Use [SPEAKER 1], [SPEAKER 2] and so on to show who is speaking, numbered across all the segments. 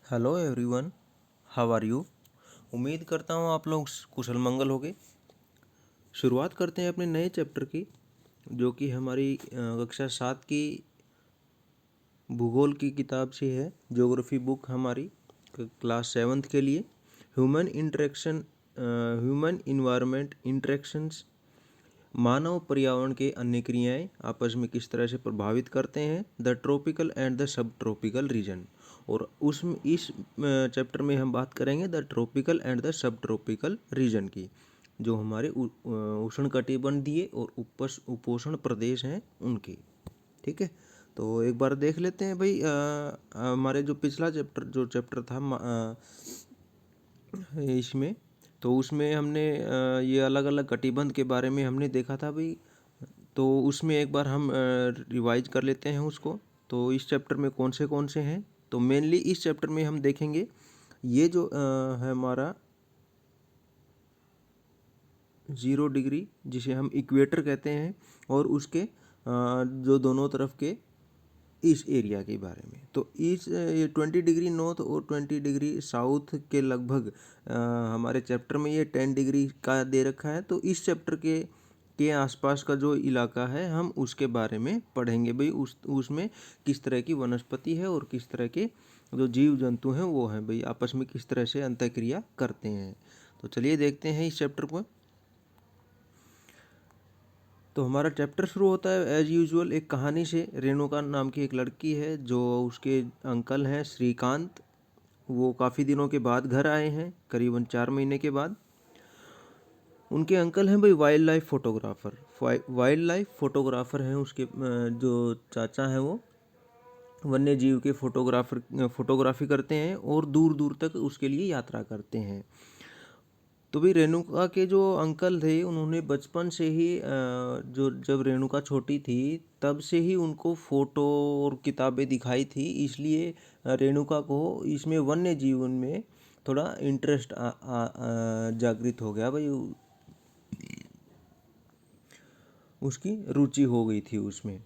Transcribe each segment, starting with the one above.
[SPEAKER 1] Hello everyone, how are you. उम्मीद करता हूँ आप लोग कुशल मंगल होंगे। शुरुआत करते हैं अपने नए चैप्टर की, जो कि हमारी कक्षा 7 की भूगोल की किताब से है। ज्योग्राफी बुक हमारी क्लास 7th के लिए human interaction, human environment interactions, मानव पर्यावरण के अन्य क्रियाएं आपस में किस तरह से प्रभावित करते हैं, the tropical and the sub tropical region. और इस चैप्टर में हम बात करेंगे the tropical and the sub tropical region की, जो हमारे उष्णकटिबंधीय और उपोष्ण प्रदेश हैं उनकी। ठीक है, तो एक बार देख लेते हैं भाई। हमारे जो पिछला चैप्टर था इसमें, तो उसमें हमने ये अलग अलग कटिबंध के बारे में हमने देखा था भाई। तो उसमें एक बार हम रिवाइज कर लेते हैं उसको। तो इस चैप्टर में कौन से हैं, तो मेनली इस चैप्टर में हम देखेंगे ये जो है हमारा 0 डिग्री, जिसे हम इक्वेटर कहते हैं, और उसके जो दोनों तरफ के इस एरिया के बारे में। तो इस ये 20 डिग्री नॉर्थ और 20 डिग्री साउथ के लगभग हमारे चैप्टर में ये 10 डिग्री का दे रखा है। तो इस चैप्टर के आसपास का जो इलाका है हम उसके बारे में पढ़ेंगे भाई। उसमें किस तरह की वनस्पति है और किस तरह के जो जीव जंतु हैं वो हैं भाई, आपस में किस तरह से अंतःक्रिया करते हैं। तो चलिए देखते हैं इस चैप्टर को। तो हमारा चैप्टर शुरू होता है एज यूजुअल एक कहानी से। रेणुका नाम की एक लड़की है, जो उसके अंकल हैं श्रीकांत। वो काफ़ी दिनों के बाद घर आए हैं, करीबन 4 महीने के बाद। उनके अंकल हैं भाई wild life photographer. Wild life photographer हैं उसके जो चाचा हैं वो वन्य जीव के फोटोग्राफी करते हैं और दूर दूर तक उसके लिए यात्रा करते हैं। तो भाई रेणुका के जो अंकल थे उन्होंने बचपन से ही जो जब रेणुका छोटी थी तब से ही उनको फोटो और किताबें दिखाई थी, इसलिए रेणुका को इसमें वन्य जीवन में थोड़ा इंटरेस्ट जागृत हो गया भाई। उसकी रुचि हो गई थी उसमें।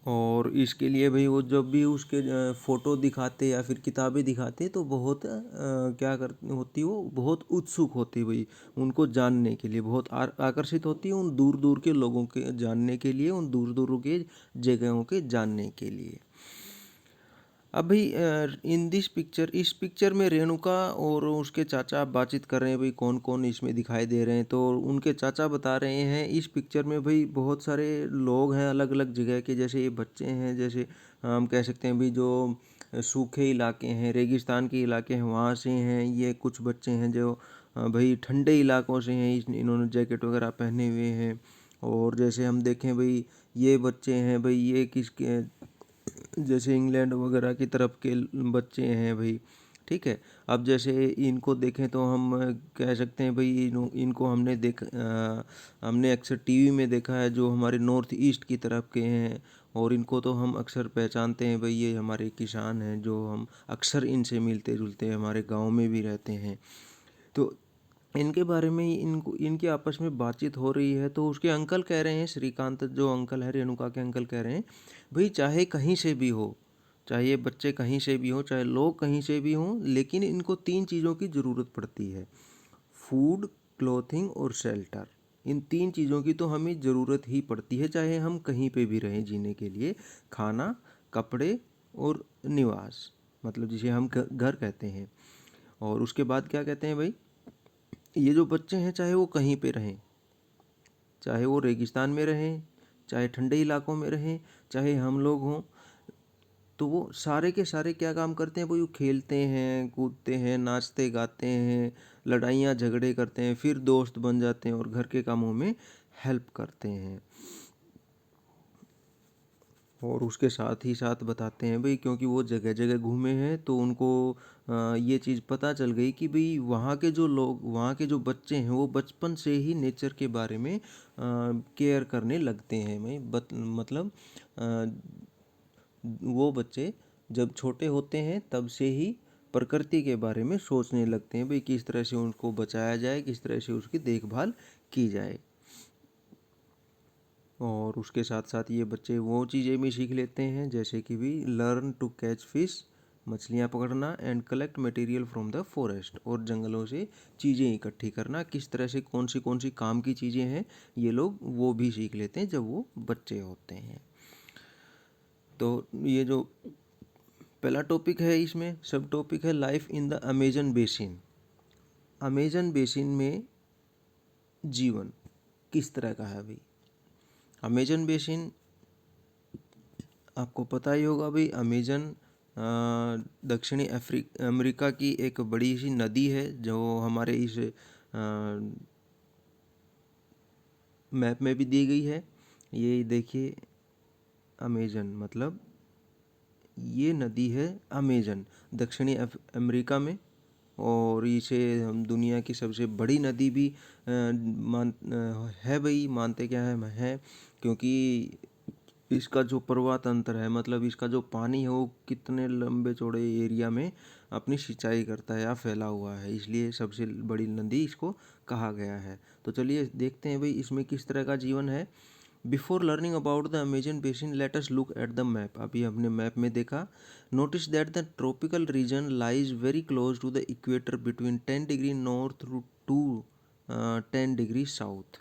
[SPEAKER 1] और इसके लिए भाई वो जब भी उसके फ़ोटो दिखाते या फिर किताबें दिखाते तो बहुत क्या कर होती, वो बहुत उत्सुक होती भाई उनको जानने के लिए, बहुत आकर्षित होती है उन दूर दूर के लोगों के जानने के लिए, उन दूर दूर के जगहों के जानने के लिए। अब भाई इन दिस पिक्चर, इस पिक्चर में रेणुका और उसके चाचा बातचीत कर रहे हैं भाई, कौन कौन इसमें दिखाई दे रहे हैं। तो उनके चाचा बता रहे हैं इस पिक्चर में भाई बहुत सारे लोग हैं अलग अलग जगह के, जैसे ये बच्चे हैं, जैसे हम कह सकते हैं भाई जो सूखे इलाके हैं, रेगिस्तान के इलाके हैं वहाँ से हैं। ये कुछ बच्चे हैं जो भाई ठंडे इलाकों से हैं, इन्होंने जैकेट वगैरह पहने हुए हैं। और जैसे हम देखें भाई ये बच्चे हैं भाई, ये किसके, जैसे इंग्लैंड वगैरह की तरफ के बच्चे हैं भाई। ठीक है, अब जैसे इनको देखें तो हम कह सकते हैं भाई इनको हमने अक्सर टीवी में देखा है, जो हमारे नॉर्थ ईस्ट की तरफ के हैं। और इनको तो हम अक्सर पहचानते हैं भाई, ये हमारे किसान हैं जो हम अक्सर इनसे मिलते जुलते हैं, हमारे गांव में भी रहते हैं। तो इनके बारे में इनको इनकी आपस में बातचीत हो रही है। तो उसके अंकल कह रहे हैं, श्रीकांत जो अंकल है, रेणुका के अंकल कह रहे हैं भाई चाहे कहीं से भी हो, चाहे ये बच्चे कहीं से भी हो, चाहे लोग कहीं से भी हों, लेकिन इनको 3 चीज़ों की ज़रूरत पड़ती है, फूड, क्लोथिंग और शेल्टर। इन 3 चीज़ों की तो हमें ज़रूरत ही पड़ती है, चाहे हम कहीं पे भी रहें जीने के लिए। खाना, कपड़े और निवास, मतलब जिसे हम घर कहते हैं। और उसके बाद क्या कहते हैं भाई, ये जो बच्चे हैं चाहे वो कहीं पे रहें, चाहे वो रेगिस्तान में रहें, चाहे ठंडे इलाकों में रहें, चाहे हम लोग हों, तो वो सारे के सारे क्या काम करते हैं भाई, वो खेलते हैं, कूदते हैं, नाचते गाते हैं, लड़ाइयाँ झगड़े करते हैं, फिर दोस्त बन जाते हैं और घर के कामों में हेल्प करते हैं। और उसके साथ ही साथ बताते हैं भाई, क्योंकि वो जगह जगह घूमे हैं तो उनको ये चीज़ पता चल गई कि भाई वहाँ के जो लोग, वहाँ के जो बच्चे हैं वो बचपन से ही नेचर के बारे में केयर करने लगते हैं भाई। मतलब वो बच्चे जब छोटे होते हैं तब से ही प्रकृति के बारे में सोचने लगते हैं भाई, किस तरह से उनको बचाया जाए, किस तरह से उसकी देखभाल की जाए। और उसके साथ साथ ये बच्चे वो चीज़ें भी सीख लेते हैं जैसे कि भी लर्न टू कैच फिश, मछलियाँ पकड़ना, and collect material from the forest, और जंगलों से चीज़ें इकट्ठी करना, किस तरह से कौन सी काम की चीज़ें हैं ये लोग वो भी सीख लेते हैं जब वो बच्चे होते हैं। तो ये जो पहला टॉपिक है, इसमें सब टॉपिक है life in the Amazon basin. Amazon basin में जीवन किस तरह का है भाई। अमेजन बेसिन आपको पता ही होगा भाई, अमेजन दक्षिणी अमेरिका की एक बड़ी सी नदी है जो हमारे इस मैप में भी दी गई है। ये देखिए अमेजन मतलब ये नदी है अमेजन दक्षिणी अमेरिका में, और इसे हम दुनिया की सबसे बड़ी नदी भी है भाई, मानते क्या है क्योंकि इसका जो पर्वत अंतर है, मतलब इसका जो पानी है वो कितने लंबे चौड़े एरिया में अपनी सिंचाई करता है या फैला हुआ है, इसलिए सबसे बड़ी नदी इसको कहा गया है। तो चलिए देखते हैं भाई इसमें किस तरह का जीवन है। Before learning about the Amazon basin let us look at the map. अभी हमने मैप में देखा, notice that the tropical region lies very close to the equator between 10 degree north to 10 degree south.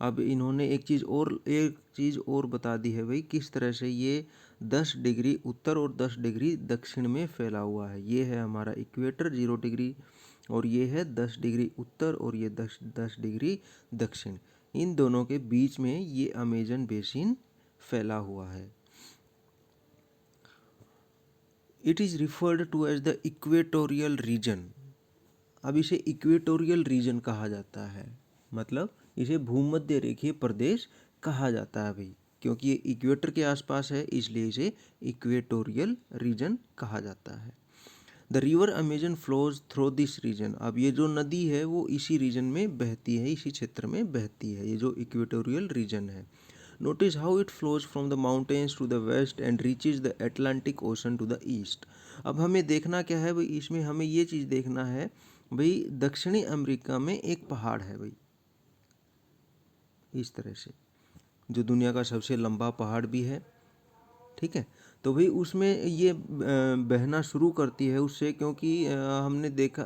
[SPEAKER 1] अब इन्होंने एक चीज़ और बता दी है भाई, किस तरह से ये 10 डिग्री उत्तर और 10 डिग्री दक्षिण में फैला हुआ है। ये है हमारा इक्वेटर 0 डिग्री, और ये है 10 डिग्री उत्तर और ये 10 डिग्री दक्षिण। इन दोनों के बीच में ये अमेजन बेसिन फैला हुआ है। It is referred to as the equatorial region. अब इसे इक्वेटोरियल रीजन कहा जाता है, मतलब इसे भूमध्य रेखीय प्रदेश कहा जाता है भाई, क्योंकि ये इक्वेटर के आसपास है इसलिए इसे इक्वेटोरियल रीजन कहा जाता है। The river Amazon flows through this region. अब ये जो नदी है वो इसी रीजन में बहती है, इसी क्षेत्र में बहती है, ये जो इक्वेटोरियल रीजन है। Notice how it flows from the mountains to the west and reaches the Atlantic Ocean to the east. अब हमें देखना क्या है भाई, इसमें हमें ये चीज़ देखना है भाई, दक्षिणी अमेरिका में एक पहाड़ है भाई इस तरह से, जो दुनिया का सबसे लंबा पहाड़ भी है, ठीक है। तो भाई उसमें ये बहना शुरू करती है उससे, क्योंकि हमने देखा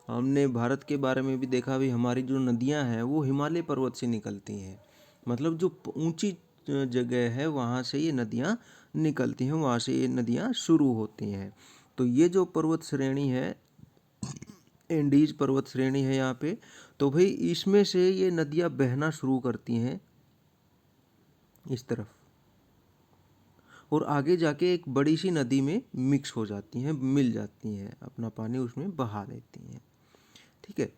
[SPEAKER 1] हमने भारत के बारे में भी देखा भाई, हमारी जो नदियां हैं वो हिमालय पर्वत से निकलती हैं, मतलब जो ऊंची जगह है वहाँ से ये नदियाँ निकलती हैं, वहाँ से ये नदियाँ शुरू होती हैं। तो ये जो पर्वत श्रेणी है, एंडीज पर्वत श्रेणी है यहाँ पे, तो भाई इसमें से ये नदियाँ बहना शुरू करती हैं इस तरफ, और आगे जाके एक बड़ी सी नदी में मिक्स हो जाती हैं, मिल जाती हैं, अपना पानी उसमें बहा देती हैं, ठीक है।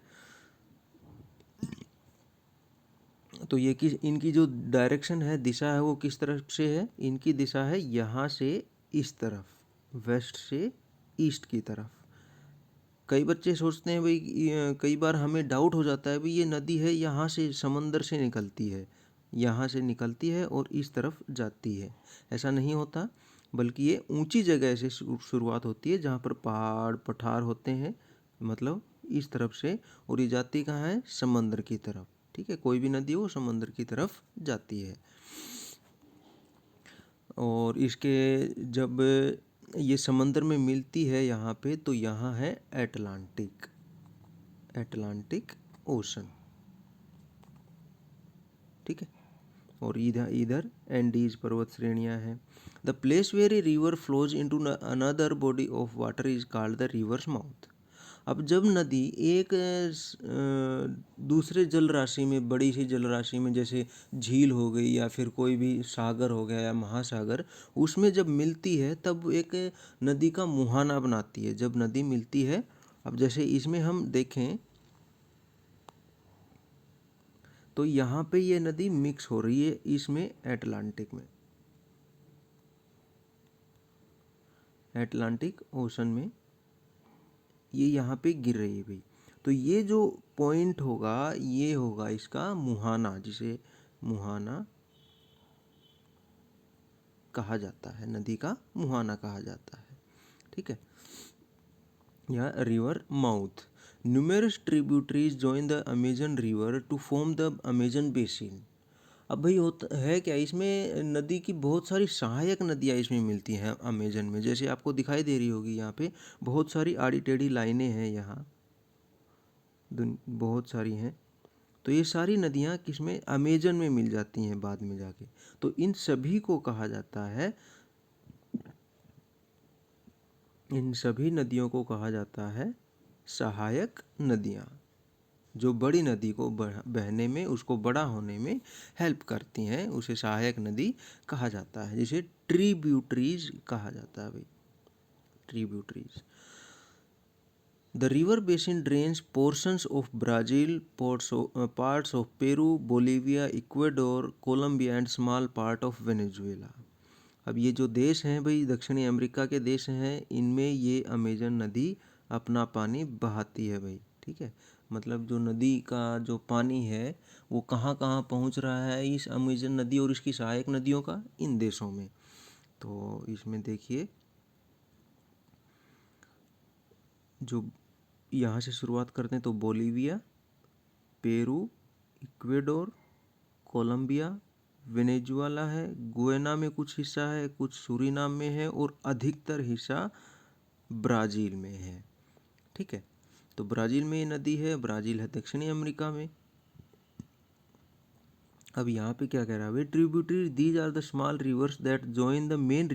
[SPEAKER 1] तो ये इनकी जो डायरेक्शन है, दिशा है, वो किस तरफ से है, इनकी दिशा है यहाँ से इस तरफ, वेस्ट से ईस्ट की तरफ। कई बच्चे सोचते हैं भाई, कई बार हमें डाउट हो जाता है भाई ये नदी है यहाँ से समंदर से निकलती है, यहाँ से निकलती है और इस तरफ जाती है। ऐसा नहीं होता, बल्कि ये ऊंची जगह से शुरुआत होती है जहाँ पर पहाड़ पठार होते हैं, मतलब इस तरफ से, और ये जाती कहाँ है, समंदर की तरफ, ठीक है। कोई भी नदी हो समंदर की तरफ जाती है। और इसके जब ये समंदर में मिलती है यहाँ पे, तो यहाँ है अटलांटिक ओशन, ठीक है। और इधर इधर एंडीज पर्वत श्रेणियाँ हैं। The place where a river flows into another body of water is called the river's mouth. अब जब नदी एक दूसरे जल राशि में, बड़ी सी जल राशि में, जैसे झील हो गई या फिर कोई भी सागर हो गया या महासागर, उसमें जब मिलती है तब एक नदी का मुहाना बनाती है, जब नदी मिलती है। अब जैसे इसमें हम देखें तो यहाँ पे ये नदी मिक्स हो रही है इसमें अटलांटिक ओशन में, ये यहाँ पे गिर रही है भाई। तो ये जो पॉइंट होगा ये होगा इसका मुहाना, जिसे मुहाना कहा जाता है, नदी का मुहाना कहा जाता है, ठीक है, या river mouth. Numerous tributaries join the Amazon river to form the Amazon basin. अब भाई होता है क्या, इसमें नदी की बहुत सारी सहायक नदियाँ इसमें मिलती हैं अमेजन में। जैसे आपको दिखाई दे रही होगी यहाँ पे बहुत सारी आड़ी टेढ़ी लाइनें हैं यहाँ, बहुत सारी हैं। तो ये सारी नदियाँ किसमें, अमेजन में मिल जाती हैं बाद में जाके। तो इन सभी को कहा जाता है, इन सभी नदियों को कहा जाता है सहायक नदियाँ, जो बड़ी नदी को बहने में, उसको बड़ा होने में हेल्प करती हैं, उसे सहायक नदी कहा जाता है, जिसे ट्रिब्यूटरीज कहा जाता है भाई, tributaries. The river basin drains portions of Brazil, parts of Peru, Bolivia, Ecuador, Colombia and small part of Venezuela। अब ये जो देश हैं भाई, दक्षिणी अमेरिका के देश हैं, इनमें ये अमेजन नदी अपना पानी बहाती है भाई, ठीक है। मतलब जो नदी का जो पानी है वो कहाँ कहाँ पहुँच रहा है, इस अमेजन नदी और इसकी सहायक नदियों का, इन देशों में। तो इसमें देखिए, जो यहाँ से शुरुआत करते हैं तो Bolivia, Peru, Ecuador, Colombia, Venezuela है, गुयाना में कुछ हिस्सा है, कुछ सूरीनाम में है और अधिकतर हिस्सा ब्राज़ील में है, ठीक है। तो ब्राज़ील में ये नदी है, ब्राज़ील है दक्षिणी अमेरिका में। अब यहाँ पे क्या कह रहा है भाई, tributary these are the small rivers that join the main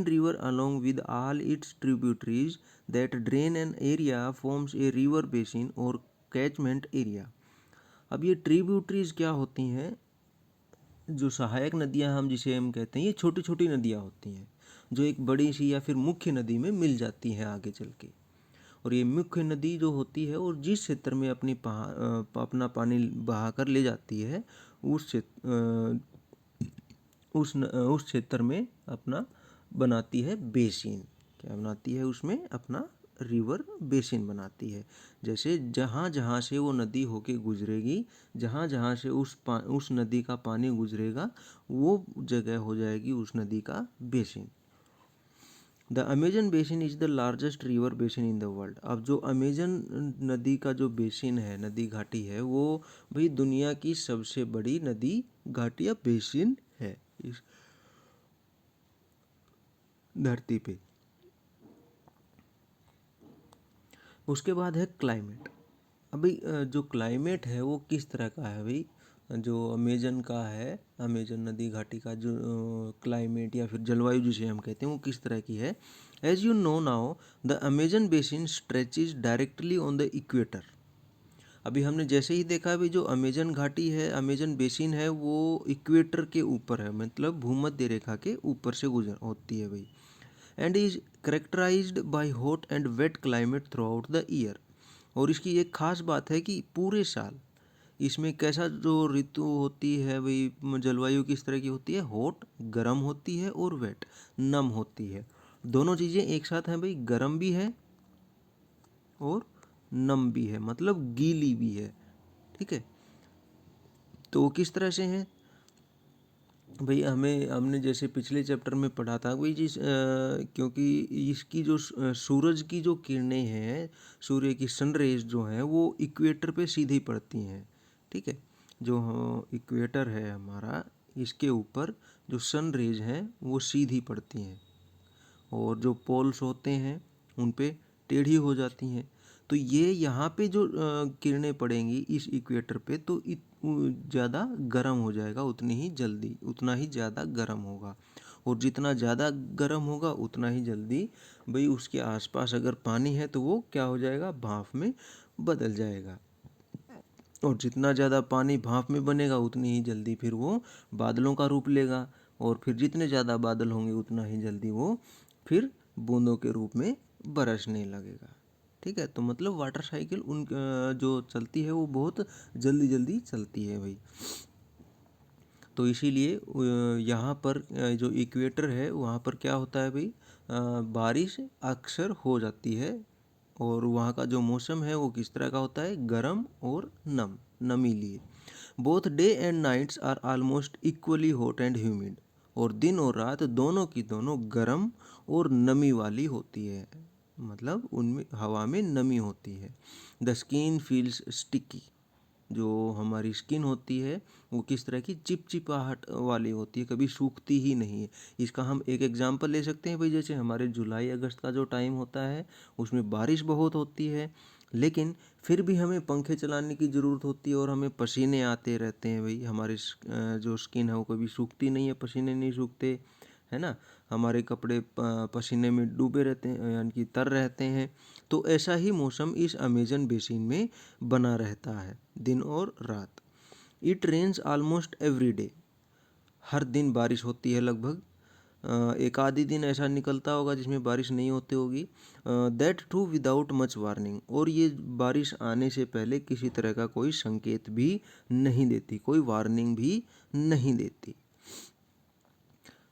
[SPEAKER 1] river along with all its tributaries that drain an area forms a river basin और कैचमेंट एरिया। अब ये ट्रिब्यूटरीज क्या होती हैं, जो सहायक नदियाँ हम जिसे हम कहते हैं, ये छोटी छोटी नदियाँ होती हैं जो एक बड़ी सी या फिर मुख्य नदी में मिल जाती हैं आगे चल के। और ये मुख्य नदी जो होती है और जिस क्षेत्र में अपना पानी बहा कर ले जाती है, उस क्षेत्र उस क्षेत्र में अपना बनाती है बेसिन। क्या बनाती है, उसमें अपना रिवर बेसिन बनाती है। जैसे जहाँ जहाँ से वो नदी होके गुजरेगी, जहाँ जहाँ से उस नदी का पानी गुजरेगा, वो जगह हो जाएगी उस नदी का basin. The Amazon basin is the largest river basin in the world. अब जो अमेजन नदी का जो बेसिन है, नदी घाटी है, वो भाई दुनिया की सबसे बड़ी नदी घाटी या बेसिन है इस धरती पे। उसके बाद है क्लाइमेट। अभी जो क्लाइमेट है वो किस तरह का है भाई, जो अमेजन का है, अमेजन नदी घाटी का जो क्लाइमेट या फिर जलवायु जिसे हम कहते हैं, वो किस तरह की है। As you know now the Amazon basin stretches directly on the equator. अभी हमने जैसे ही देखा भाई, जो अमेजन घाटी है, अमेजन बेसिन है, वो इक्वेटर के ऊपर है, मतलब भूमध्य रेखा के ऊपर से गुजर होती है भाई। And is characterized by hot and wet climate throughout the year. और इसकी एक खास बात है कि पूरे साल इसमें कैसा जो ऋतु होती है भाई, जलवायु किस तरह की होती है, हॉट गर्म होती है और वेट नम होती है। दोनों चीज़ें एक साथ हैं भाई, गर्म भी है और नम भी है, मतलब गीली भी है, ठीक है। तो वो किस तरह से है भाई, हमने जैसे पिछले चैप्टर में पढ़ा था भाई, क्योंकि इसकी जो सूरज की जो किरणें हैं, सूर्य की सन रेज जो हैं, वो इक्वेटर पे सीधी पड़ती हैं, ठीक है। जो इक्वेटर है हमारा, इसके ऊपर जो सन रेज हैं वो सीधी पड़ती हैं, और जो पोल्स होते हैं उन पे टेढ़ी हो जाती हैं। तो ये यहाँ पे जो किरणें पड़ेंगी इस इक्वेटर पे, तो ज़्यादा गर्म हो जाएगा, उतनी ही जल्दी, उतना ही ज़्यादा गर्म होगा। और जितना ज़्यादा गर्म होगा उतना ही जल्दी भाई उसके आसपास अगर पानी है तो वो क्या हो जाएगा, भाप में बदल जाएगा। और जितना ज़्यादा पानी भाप में बनेगा उतनी ही जल्दी फिर वो बादलों का रूप लेगा, और फिर जितने ज़्यादा बादल होंगे उतना ही जल्दी वो फिर बूंदों के रूप में बरसने लगेगा, ठीक है। तो मतलब वाटर साइकिल जो चलती है वो बहुत जल्दी जल्दी चलती है भाई। तो इसीलिए यहाँ पर जो इक्वेटर है वहाँ पर क्या होता है भाई, बारिश अक्सर हो जाती है। और वहाँ का जो मौसम है वो किस तरह का होता है, गर्म और नमीली। Both day and nights are almost equally hot and humid. और दिन और रात दोनों की दोनों गर्म और नमी वाली होती है, मतलब उनमें हवा में नमी होती है। The skin feels sticky. जो हमारी स्किन होती है वो किस तरह की चिपचिपाहट वाली होती है, कभी सूखती ही नहीं है। इसका हम एक एग्जांपल ले सकते हैं भाई, जैसे हमारे जुलाई अगस्त का जो टाइम होता है उसमें बारिश बहुत होती है, लेकिन फिर भी हमें पंखे चलाने की ज़रूरत होती है और हमें पसीने आते रहते हैं भाई। हमारी जो स्किन है वो कभी सूखती नहीं है, पसीने नहीं सूखते, है ना। हमारे कपड़े पसीने में डूबे रहते हैं, यानी कि तर रहते हैं। तो ऐसा ही मौसम इस अमेजन बेसिन में बना रहता है दिन और रात। It rains almost every day, हर दिन बारिश होती है लगभग। एक आधी दिन ऐसा निकलता होगा जिसमें बारिश नहीं होती होगी, that too without much warning. और ये बारिश आने से पहले किसी तरह का कोई संकेत भी नहीं देती, कोई वार्निंग भी नहीं देती।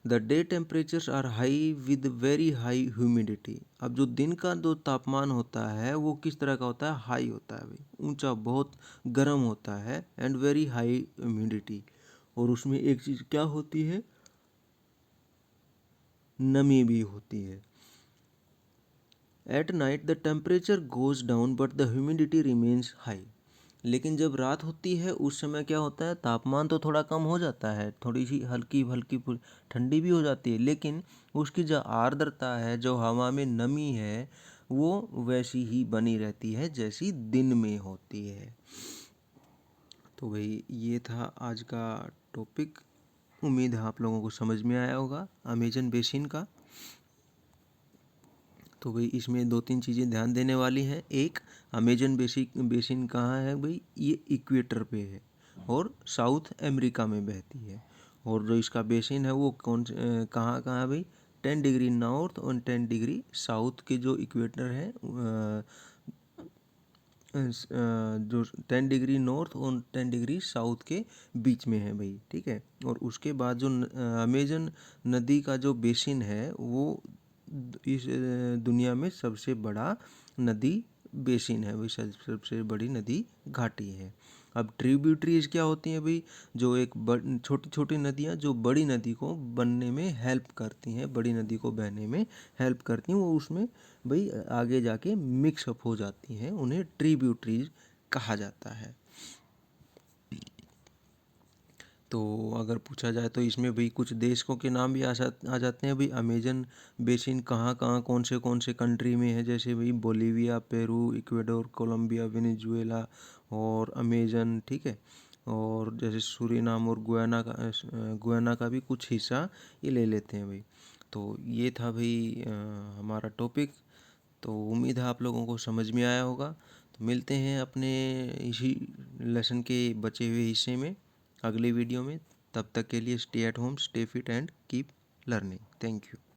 [SPEAKER 1] The day temperatures are high with very high humidity. अब जो दिन का जो तापमान होता है वो किस तरह का होता है, हाई होता है भाई, ऊंचा, बहुत गर्म होता है, एंड वेरी हाई ह्यूमिडिटी। और उसमें एक चीज़ क्या होती है, नमी भी होती है। At night the temperature goes down but the humidity remains high. लेकिन जब रात होती है उस समय क्या होता है, तापमान तो थोड़ा कम हो जाता है, थोड़ी सी हल्की हल्की ठंडी भी हो जाती है, लेकिन उसकी जो आर्द्रता है, जो हवा में नमी है, वो वैसी ही बनी रहती है जैसी दिन में होती है। तो भाई ये था आज का टॉपिक। उम्मीद है आप लोगों को समझ में आया होगा अमेजन बेसिन का। तो भाई इसमें दो तीन चीज़ें ध्यान देने वाली हैं। एक, अमेजन बेसिन कहाँ है भाई, ये इक्वेटर पे है और साउथ अमेरिका में बहती है। और जो इसका बेसिन है वो कहाँ कहाँ है भाई, 10 डिग्री नॉर्थ और 10 डिग्री साउथ के जो इक्वेटर है, जो 10 डिग्री नॉर्थ और 10 डिग्री साउथ के बीच में है भाई, ठीक है। और उसके बाद जो अमेजन नदी का जो बेसिन है वो इस दुनिया में सबसे बड़ा नदी बेसिन है भाई, सबसे बड़ी नदी घाटी है। अब ट्रिब्यूटरीज क्या होती हैं भाई, जो एक छोटी छोटी नदियाँ जो बड़ी नदी को बनने में हेल्प करती हैं, बड़ी नदी को बहने में हेल्प करती हैं, वो उसमें भाई आगे जाके मिक्सअप हो जाती हैं, उन्हें ट्रिब्यूटरीज कहा जाता है। तो अगर पूछा जाए तो इसमें भाई कुछ देशों के नाम भी आ जाते हैं भाई। अमेजन बेसिन कहाँ कहाँ कौन से कंट्री में है, जैसे भाई Bolivia, Peru, Ecuador, Colombia, Venezuela और अमेजन, ठीक है। और जैसे सूरीनाम और गुयाना का भी कुछ हिस्सा ये ले लेते हैं भाई। तो ये था भाई हमारा टॉपिक। तो उम्मीद है आप लोगों को समझ में आया होगा। तो मिलते हैं अपने इसी लेसन के बचे हुए हिस्से में अगले वीडियो में। तब तक के लिए stay at home, stay fit and keep learning. Thank you.